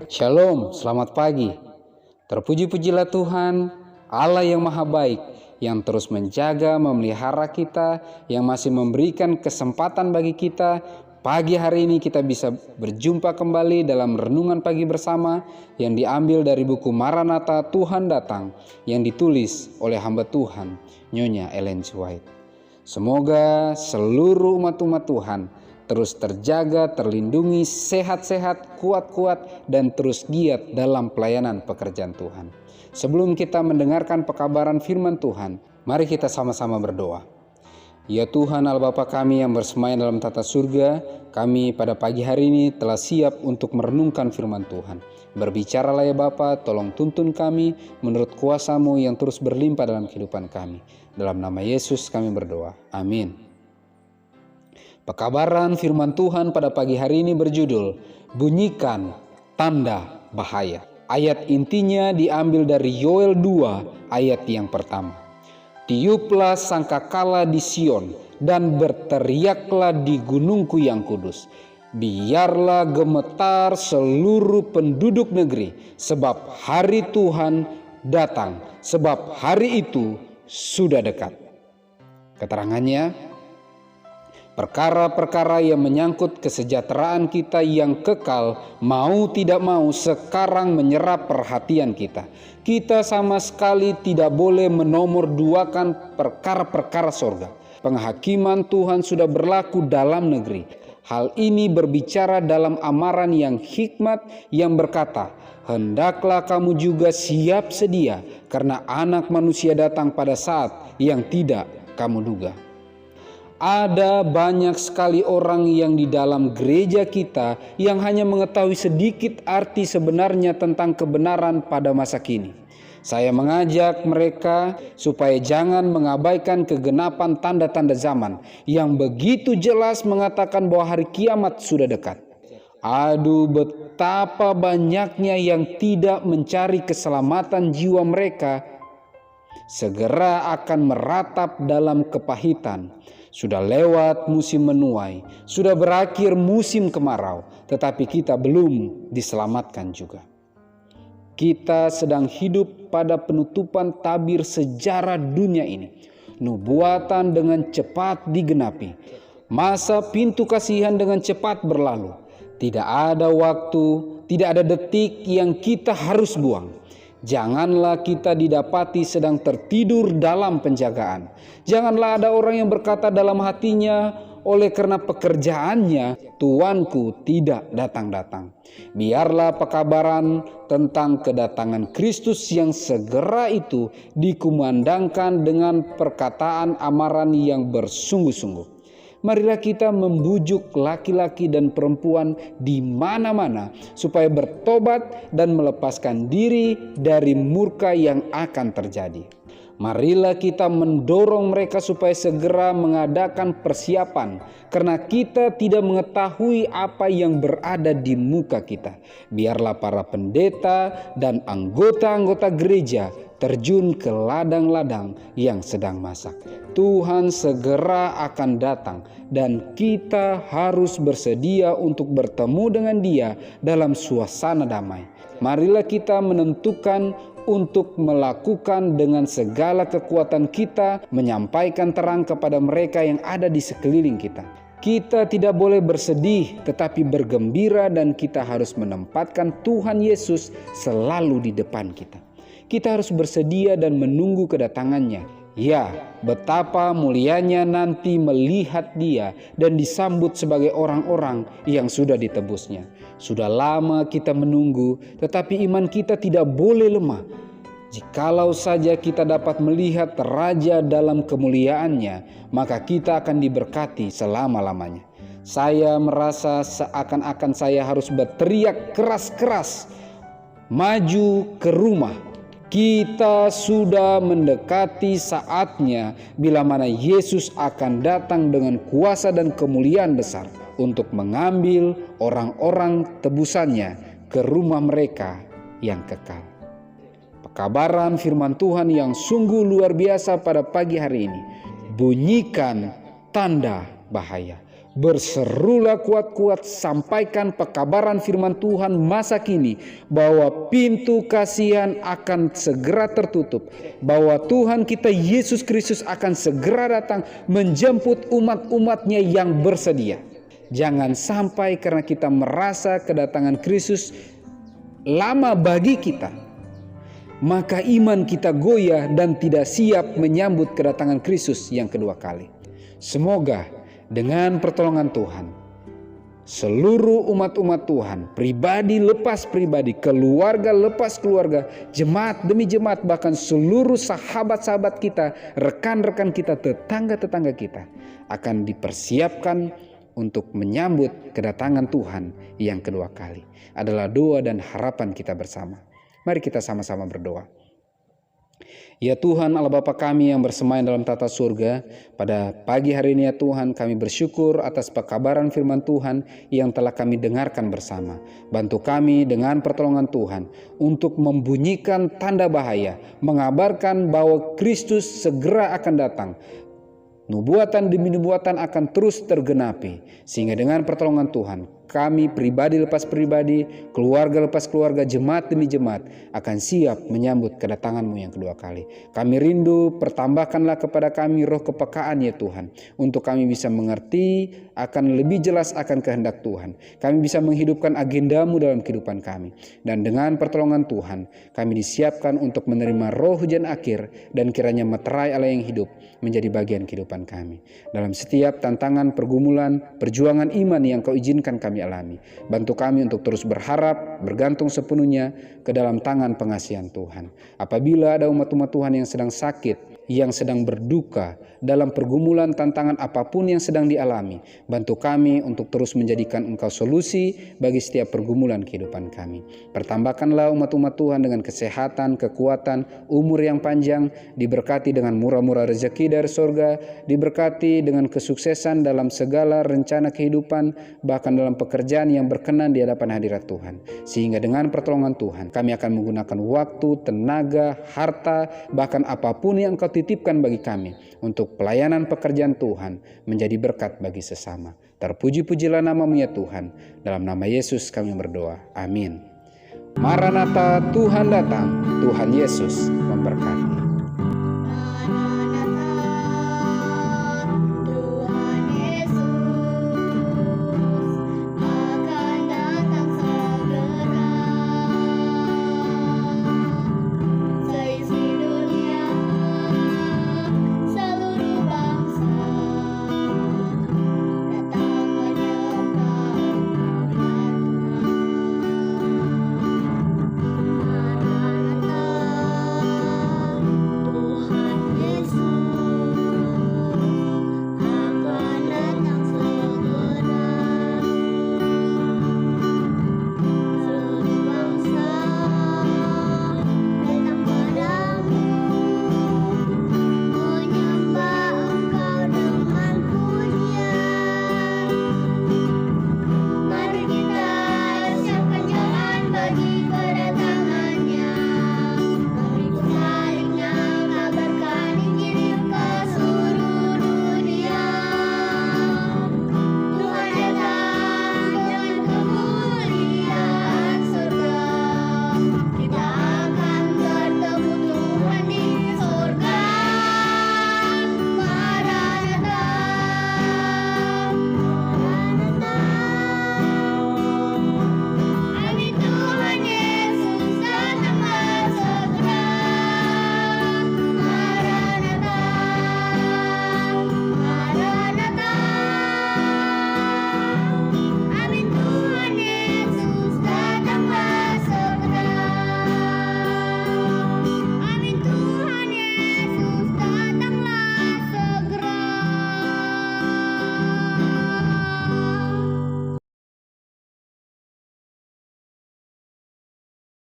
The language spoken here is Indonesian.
Shalom, selamat pagi. Terpuji-pujilah Tuhan, Allah yang maha baik, yang terus menjaga, memelihara kita, yang masih memberikan kesempatan bagi kita. Pagi hari ini kita bisa berjumpa kembali dalam renungan pagi bersama yang diambil dari buku Maranatha Tuhan Datang yang ditulis oleh hamba Tuhan, Nyonya Ellen G. White. Semoga seluruh umat-umat Tuhan terus terjaga, terlindungi, sehat-sehat, kuat-kuat, dan terus giat dalam pelayanan pekerjaan Tuhan. Sebelum kita mendengarkan pekabaran firman Tuhan, mari kita sama-sama berdoa. Ya Tuhan Allah Bapa kami yang bersemayam dalam tata surga, kami pada pagi hari ini telah siap untuk merenungkan firman Tuhan. Berbicaralah ya Bapa, tolong tuntun kami menurut kuasa-Mu yang terus berlimpah dalam kehidupan kami. Dalam nama Yesus kami berdoa. Amin. Pekabaran firman Tuhan pada pagi hari ini berjudul Bunyikan Tanda Bahaya. Ayat intinya diambil dari Yoel 2 ayat yang pertama. Tiuplah sangkakala di Sion dan berteriaklah di gunungku yang kudus. Biarlah gemetar seluruh penduduk negeri, sebab hari Tuhan datang, sebab hari itu sudah dekat. Keterangannya, perkara-perkara yang menyangkut kesejahteraan kita yang kekal mau tidak mau sekarang menyerap perhatian kita. Kita sama sekali tidak boleh menomorduakan perkara-perkara sorga. Penghakiman Tuhan sudah berlaku dalam negeri. Hal ini berbicara dalam amaran yang hikmat yang berkata, hendaklah kamu juga siap sedia karena anak manusia datang pada saat yang tidak kamu duga. Ada banyak sekali orang yang di dalam gereja kita yang hanya mengetahui sedikit arti sebenarnya tentang kebenaran pada masa kini. Saya mengajak mereka supaya jangan mengabaikan kegenapan tanda-tanda zaman yang begitu jelas mengatakan bahwa hari kiamat sudah dekat. Aduh, betapa banyaknya yang tidak mencari keselamatan jiwa mereka segera akan meratap dalam kepahitan. Sudah lewat musim menuai, sudah berakhir musim kemarau, tetapi kita belum diselamatkan juga. Kita sedang hidup pada penutupan tabir sejarah dunia ini. Nubuatan dengan cepat digenapi. Masa pintu kasihan dengan cepat berlalu. Tidak ada waktu, tidak ada detik yang kita harus buang. Janganlah kita didapati sedang tertidur dalam penjagaan. Janganlah ada orang yang berkata dalam hatinya, oleh karena pekerjaannya, tuanku tidak datang-datang. Biarlah pekabaran tentang kedatangan Kristus yang segera itu dikumandangkan dengan perkataan amaran yang bersungguh-sungguh. Marilah kita membujuk laki-laki dan perempuan di mana-mana supaya bertobat dan melepaskan diri dari murka yang akan terjadi. Marilah kita mendorong mereka supaya segera mengadakan persiapan karena kita tidak mengetahui apa yang berada di muka kita. Biarlah para pendeta dan anggota-anggota gereja terjun ke ladang-ladang yang sedang masak. Tuhan segera akan datang dan kita harus bersedia untuk bertemu dengan Dia dalam suasana damai. Marilah kita menentukan untuk melakukan dengan segala kekuatan kita, menyampaikan terang kepada mereka yang ada di sekeliling kita. Kita tidak boleh bersedih tetapi bergembira, dan kita harus menempatkan Tuhan Yesus selalu di depan kita. Kita harus bersedia dan menunggu kedatangannya. Ya, betapa mulianya nanti melihat Dia dan disambut sebagai orang-orang yang sudah ditebusnya. Sudah lama kita menunggu, tetapi iman kita tidak boleh lemah. Jikalau saja kita dapat melihat Raja dalam kemuliaannya, maka kita akan diberkati selama-lamanya. Saya merasa seakan-akan saya harus berteriak keras-keras, maju ke rumah. Kita sudah mendekati saatnya bila mana Yesus akan datang dengan kuasa dan kemuliaan besar untuk mengambil orang-orang tebusannya ke rumah mereka yang kekal. Pekabaran firman Tuhan yang sungguh luar biasa pada pagi hari ini. Bunyikan tanda bahaya. Berserulah kuat-kuat, sampaikan pekabaran firman Tuhan masa kini, bahwa pintu kasihan akan segera tertutup, bahwa Tuhan kita Yesus Kristus akan segera datang menjemput umat-umatnya yang bersedia. Jangan sampai karena kita merasa kedatangan Kristus lama bagi kita, maka iman kita goyah dan tidak siap menyambut kedatangan Kristus yang kedua kali. Semoga dengan pertolongan Tuhan, seluruh umat-umat Tuhan, pribadi lepas pribadi, keluarga lepas keluarga, jemaat demi jemaat, bahkan seluruh sahabat-sahabat kita, rekan-rekan kita, tetangga-tetangga kita akan dipersiapkan untuk menyambut kedatangan Tuhan yang kedua kali. Adalah doa dan harapan kita bersama. Mari kita sama-sama berdoa. Ya Tuhan Allah Bapa kami yang bersemayam dalam tata surga, pada pagi hari ini ya Tuhan, kami bersyukur atas pekabaran firman Tuhan yang telah kami dengarkan bersama. Bantu kami dengan pertolongan Tuhan untuk membunyikan tanda bahaya, mengabarkan bahwa Kristus segera akan datang. Nubuatan demi nubuatan akan terus tergenapi, sehingga dengan pertolongan Tuhan kami pribadi lepas pribadi, keluarga lepas keluarga, jemaat demi jemaat akan siap menyambut kedatangan-Mu yang kedua kali. Kami rindu, pertambahkanlah kepada kami roh kepekaan ya Tuhan, untuk kami bisa mengerti akan lebih jelas akan kehendak Tuhan. Kami bisa menghidupkan agenda-Mu dalam kehidupan kami. Dan dengan pertolongan Tuhan, kami disiapkan untuk menerima roh hujan akhir dan kiranya meterai Allah yang hidup menjadi bagian kehidupan kami. Dalam setiap tantangan, pergumulan, perjuangan iman yang Kau izinkan kami alami, bantu kami untuk terus berharap, bergantung sepenuhnya ke dalam tangan pengasihan Tuhan. Apabila ada umat-umat Tuhan yang sedang sakit, yang sedang berduka dalam pergumulan tantangan apapun yang sedang dialami, bantu kami untuk terus menjadikan Engkau solusi bagi setiap pergumulan kehidupan kami. Pertambahkanlah umat-umat Tuhan dengan kesehatan, kekuatan, umur yang panjang, diberkati dengan murah-murah rezeki dari surga, diberkati dengan kesuksesan dalam segala rencana kehidupan, bahkan dalam pekerjaan yang berkenan di hadapan hadirat Tuhan. Sehingga dengan pertolongan Tuhan, kami akan menggunakan waktu, tenaga, harta, bahkan apapun yang Engkau titipkan bagi kami untuk pelayanan pekerjaan Tuhan menjadi berkat bagi sesama. Terpuji-pujilah nama-Mu ya Tuhan. Dalam nama Yesus kami berdoa. Amin. Maranatha, Tuhan datang. Tuhan Yesus memberkati.